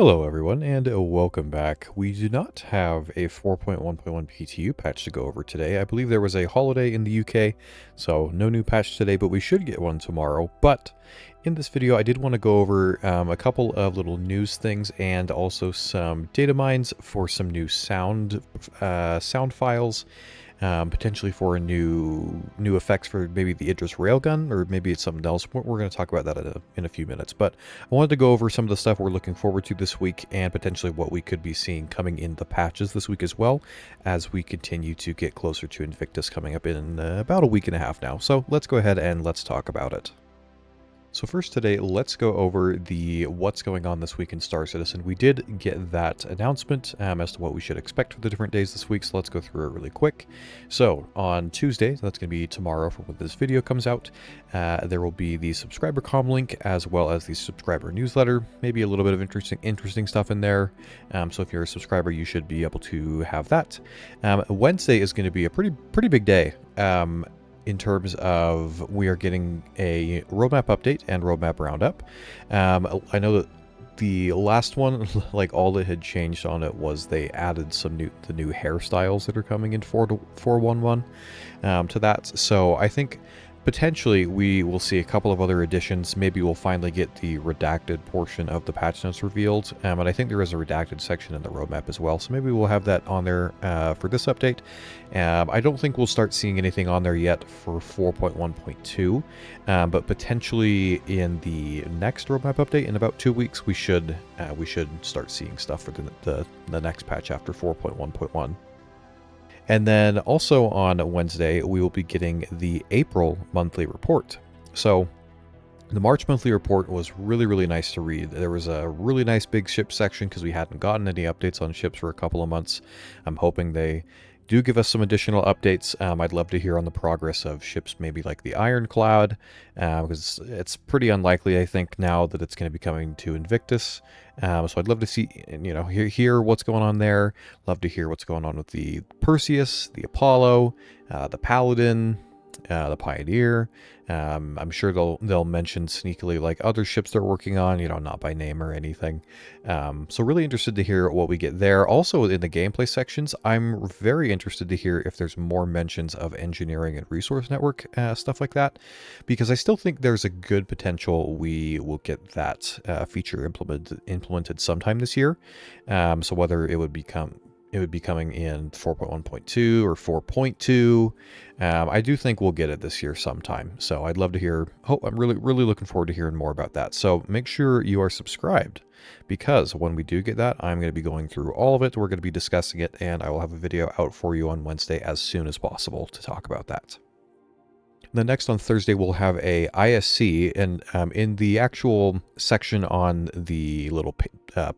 Hello everyone, and welcome back. We do not have a 4.1.1 PTU patch to go over today. I believe there was a holiday in the UK, so no new patch today, but we should get one tomorrow. But in this video, I did want to go over a couple of little news things and also some data mines for some new sound files. Potentially for new effects for maybe the Idris railgun, or maybe it's something else. We're going to talk about that in a few minutes. But I wanted to go over some of the stuff we're looking forward to this week, and potentially what we could be seeing coming in the patches this week as well, as we continue to get closer to Invictus coming up in about a week and a half now. So let's go ahead and let's talk about it. So first today, let's go over the what's going on this week in Star Citizen. We did get that announcement as to what we should expect for the different days this week, so let's go through it really quick. So on Tuesday, that's going to be tomorrow for when this video comes out, there will be the subscriber comm link as well as the subscriber newsletter, maybe a little bit of interesting stuff in there. So if you're a subscriber, you should be able to have that. Wednesday is going to be a pretty big day. In terms of we are getting a roadmap update and roadmap roundup. I know that the last one, like all that had changed on it was they added the new hairstyles that are coming in 4.1.1 to that. So I think potentially we will see a couple of other additions. Maybe we'll finally get the redacted portion of the patch notes revealed. And I think there is a redacted section in the roadmap as well. So maybe we'll have that on there for this update. I don't think we'll start seeing anything on there yet for 4.1.2. But potentially in the next roadmap update in about 2 weeks, we should start seeing stuff for the next patch after 4.1.1. And then also on Wednesday, we will be getting the April monthly report. So the March monthly report was really nice to read. There was a really nice big ship section because we hadn't gotten any updates on ships for a couple of months. I'm hoping they do give us some additional updates. I'd love to hear on the progress of ships maybe like the Ironclad, because it's pretty unlikely, I think, now that it's going to be coming to Invictus. So I'd love to see, hear what's going on there. Love to hear what's going on with the Perseus, the Apollo, the Paladin, the Pioneer. I'm sure they'll mention sneakily like other ships they're working on, not by name or anything. So really interested to hear what we get there. Also in the gameplay sections, I'm very interested to hear if there's more mentions of engineering and resource network, stuff like that, because I still think there's a good potential we will get that feature implemented sometime this year. So whether it would be coming in 4.1.2 or 4.2. I do think we'll get it this year sometime. So I'd love to hear. I'm really looking forward to hearing more about that. So make sure you are subscribed, because when we do get that, I'm going to be going through all of it. We're going to be discussing it, and I will have a video out for you on Wednesday as soon as possible to talk about that. Then next on Thursday, we'll have a ISC, and in the actual section on the little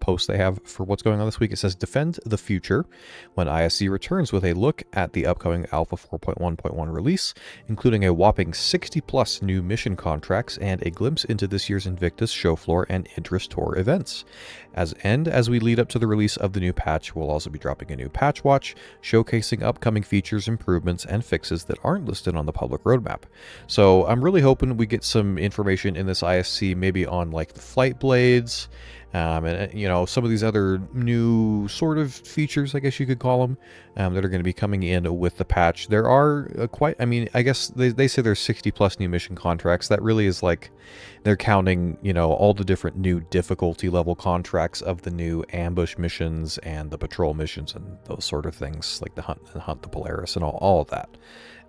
post they have for what's going on this week, it says Defend the Future, when ISC returns with a look at the upcoming Alpha 4.1.1 release, including a whopping 60 plus new mission contracts and a glimpse into this year's Invictus show floor and Idris tour events. As we lead up to the release of the new patch, we'll also be dropping a new patch watch, showcasing upcoming features, improvements, and fixes that aren't listed on the public roadmap. So I'm really hoping we get some information in this ISC, maybe on like the flight blades, and some of these other new sort of features, I guess you could call them, that are going to be coming in with the patch. There are I guess they say there's 60 plus new mission contracts. That really is like they're counting, all the different new difficulty level contracts of the new ambush missions and the patrol missions and those sort of things, like the hunt the Polaris and all of that.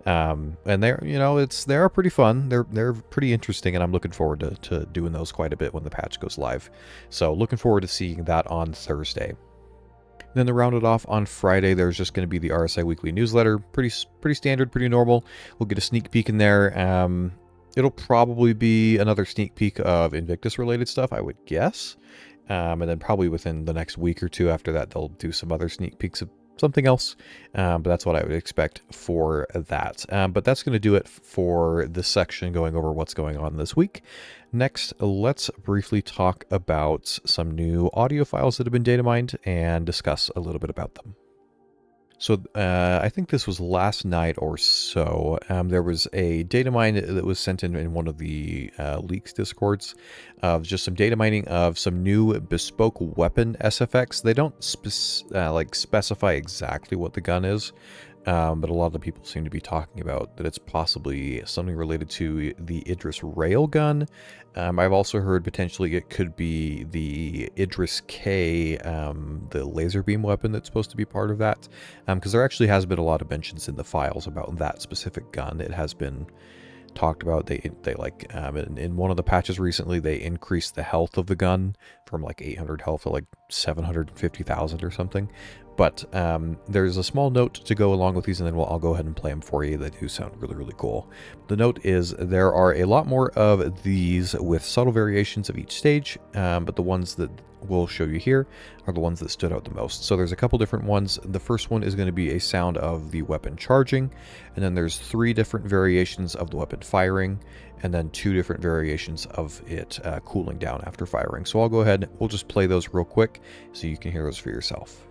And they're, they are pretty fun. They're pretty interesting, and I'm looking forward to doing those quite a bit when the patch goes live. So looking forward to seeing that on Thursday. Then to round it off on Friday, there's just going to be the RSI weekly newsletter. Pretty standard, pretty normal. We'll get a sneak peek in there. It'll probably be another sneak peek of Invictus related stuff, I would guess. And then probably within the next week or two after that, they'll do some other sneak peeks of something else, but that's what I would expect for that. But that's going to do it for this section going over what's going on this week. Next, let's briefly talk about some new audio files that have been data mined and discuss a little bit about them. So I think this was last night or so. There was a data mine that was sent in one of the leaks discords of just some data mining of some new bespoke weapon SFX. They don't specify exactly what the gun is, but a lot of the people seem to be talking about that it's possibly something related to the Idris railgun. I've also heard potentially it could be the Idris K, the laser beam weapon that's supposed to be part of that. Because there actually has been a lot of mentions in the files about that specific gun. It has been talked about. They like in one of the patches recently, they increased the health of the gun from like 800 health to like 750,000 or something. But there's a small note to go along with these, and then I'll go ahead and play them for you. They do sound really, really cool. The note is there are a lot more of these with subtle variations of each stage, but the ones that we'll show you here are the ones that stood out the most. So there's a couple different ones. The first one is going to be a sound of the weapon charging, and then there's 3 different variations of the weapon firing, and then 2 different variations of it cooling down after firing. So I'll go ahead, we'll just play those real quick so you can hear those for yourself.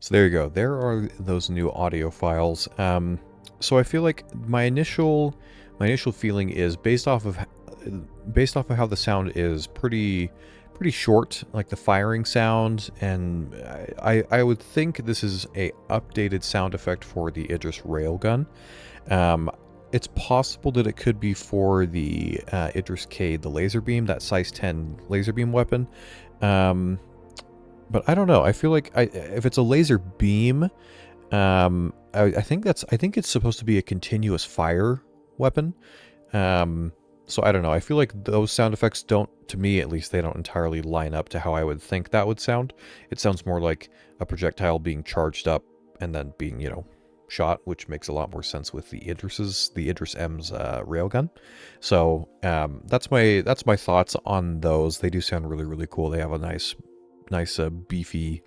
So there you go. There are those new audio files. So I feel like my initial feeling is based off of how the sound is pretty short, like the firing sound, and I would think this is a updated sound effect for the Idris railgun. It's possible that it could be for the Idris K, the laser beam, that size 10 laser beam weapon. But I don't know. I feel like if it's a laser beam, I think it's supposed to be a continuous fire weapon. So I don't know. I feel like those sound effects don't, to me at least, they don't entirely line up to how I would think that would sound. It sounds more like a projectile being charged up and then being, shot, which makes a lot more sense with the Idris M's railgun. So that's my thoughts on those. They do sound really, really cool. They have a nice beefy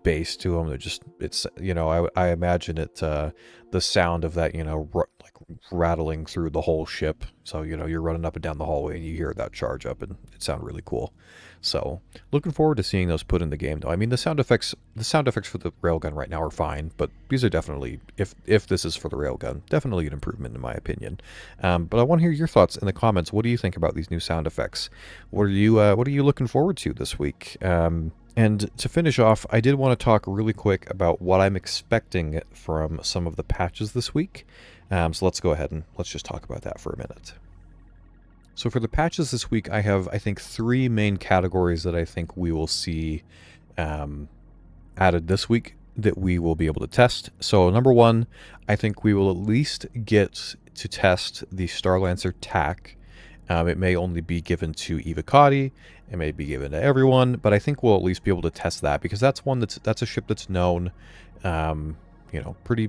bass to them. It's I imagine it the sound of that like rattling through the whole ship. So you're running up and down the hallway and you hear that charge up, and it sounds really cool. So looking forward to seeing those put in the game, though. I mean, the sound effects for the railgun right now are fine, but these are definitely, if this is for the railgun, definitely an improvement in my opinion. But I want to hear your thoughts in the comments. What do you think about these new sound effects? What are you looking forward to this week? And to finish off, I did want to talk really quick about what I'm expecting from some of the patches this week. So let's go ahead and let's just talk about that for a minute. So for the patches this week, I have, I think, 3 main categories that I think we will see added this week that we will be able to test. So number 1, I think we will at least get to test the Starlancer TAC. It may only be given to Evocati, it may be given to everyone, but I think we'll at least be able to test that, because that's a ship that's known, pretty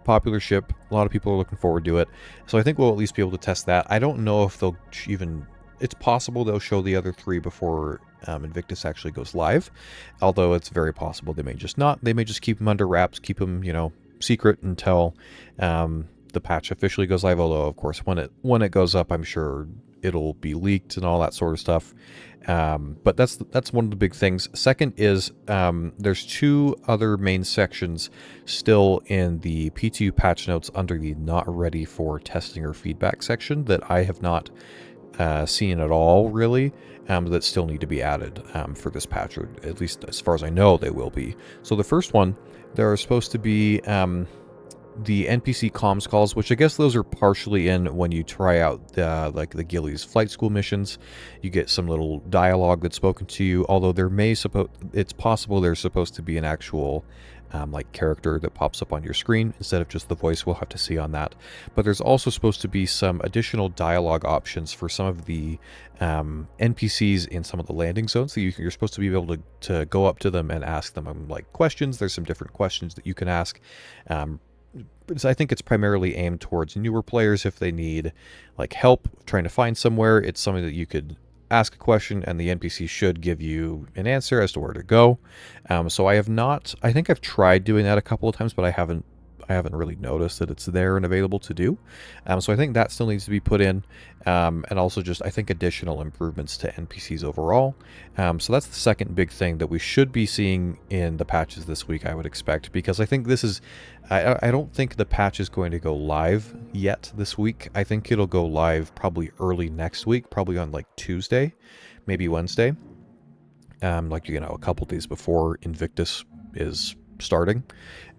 popular ship. A lot of people are looking forward to it, so I think we'll at least be able to test that. I don't know if they'll even. It's possible they'll show the other 3 before Invictus actually goes live, although it's very possible they may just not. They may just keep them under wraps, keep them secret until the patch officially goes live. Although of course when it goes up, I'm sure it'll be leaked and all that sort of stuff. But that's one of the big things. Second is there's 2 other main sections still in the PTU patch notes under the not ready for testing or feedback section that I have not seen at all, really, that still need to be added for this patch, or at least as far as I know they will be. So the first one, there are supposed to be the NPC comms calls, which I guess those are partially in when you try out like the Gillies flight school missions. You get some little dialogue that's spoken to you, although it's possible there's supposed to be an actual like character that pops up on your screen instead of just the voice. We'll have to see on that. But there's also supposed to be some additional dialogue options for some of the NPCs in some of the landing zones. So you're supposed to be able to go up to them and ask them like questions. There's some different questions that you can ask. I think it's primarily aimed towards newer players if they need like help trying to find somewhere. It's something that you could ask a question and the NPC should give you an answer as to where to go. So I think I've tried doing that a couple of times, but I haven't really noticed that it's there and available to do. So I think that still needs to be put in. And also just, I think, additional improvements to NPCs overall. So that's the second big thing that we should be seeing in the patches this week, I would expect, because I think this is, I don't think the patch is going to go live yet this week. I think it'll go live probably early next week, probably on like Tuesday, maybe Wednesday. Like, a couple days before Invictus is starting.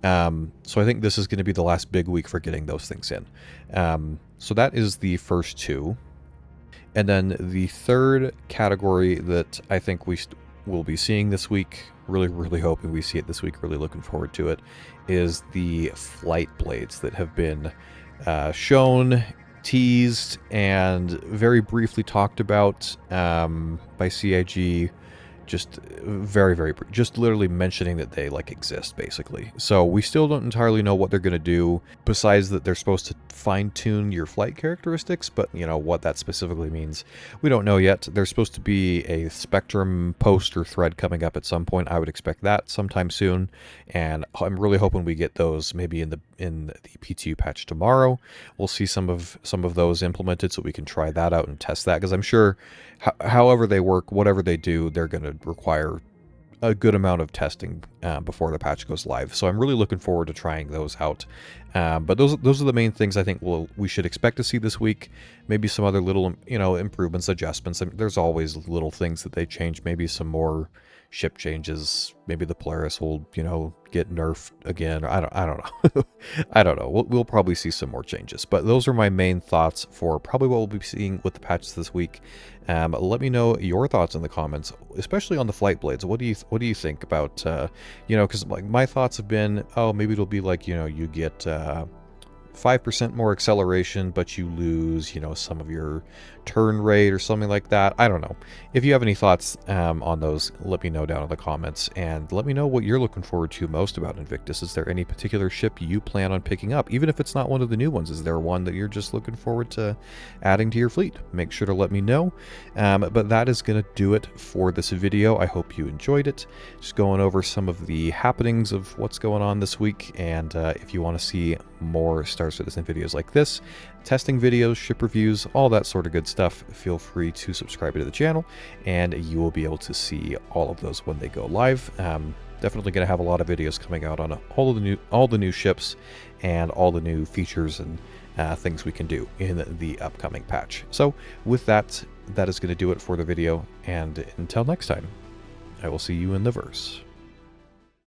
So I think this is going to be the last big week for getting those things in. So that is the first two. And then the third category that I think we'll be seeing this week, really hoping we see it this week, really looking forward to it, is the flight blades that have been shown, teased, and very briefly talked about by CIG. Just very just literally mentioning that they like exist, basically. So we still don't entirely know what they're going to do, besides that they're supposed to fine-tune your flight characteristics, but what that specifically means, we don't know yet. There's supposed to be a Spectrum post or thread coming up at some point. I would expect that sometime soon, and I'm really hoping we get those maybe in the PTU patch tomorrow. We'll see some of those implemented so we can try that out and test that, because I'm sure however they work, whatever they do, they're going to require a good amount of testing before the patch goes live. So I'm really looking forward to trying those out. But those are the main things I think we should expect to see this week. Maybe some other little improvements, adjustments. There's always little things that they change. Maybe some more ship changes. Maybe the Polaris will get nerfed again. I don't know. I don't know. We'll probably see some more changes. But those are my main thoughts for probably what we'll be seeing with the patches this week. Let me know your thoughts in the comments, especially on the flight blades. What do you think about because like my thoughts have been, oh, maybe it'll be like you get 5% more acceleration, but you lose, some of your turn rate or something like that. I don't know. If you have any thoughts on those, let me know down in the comments, and let me know what you're looking forward to most about Invictus. Is there any particular ship you plan on picking up? Even if it's not one of the new ones, is there one that you're just looking forward to adding to your fleet? Make sure to let me know. But that is going to do it for this video. I hope you enjoyed it. Just going over some of the happenings of what's going on this week, and if you want to see more Star Citizen videos like this, testing videos, ship reviews, all that sort of good stuff, feel free to subscribe to the channel, and you will be able to see all of those when they go live. Definitely going to have a lot of videos coming out on all the new ships and all the new features and things we can do in the upcoming patch. So with that, that is going to do it for the video, and until next time, I will see you in the verse.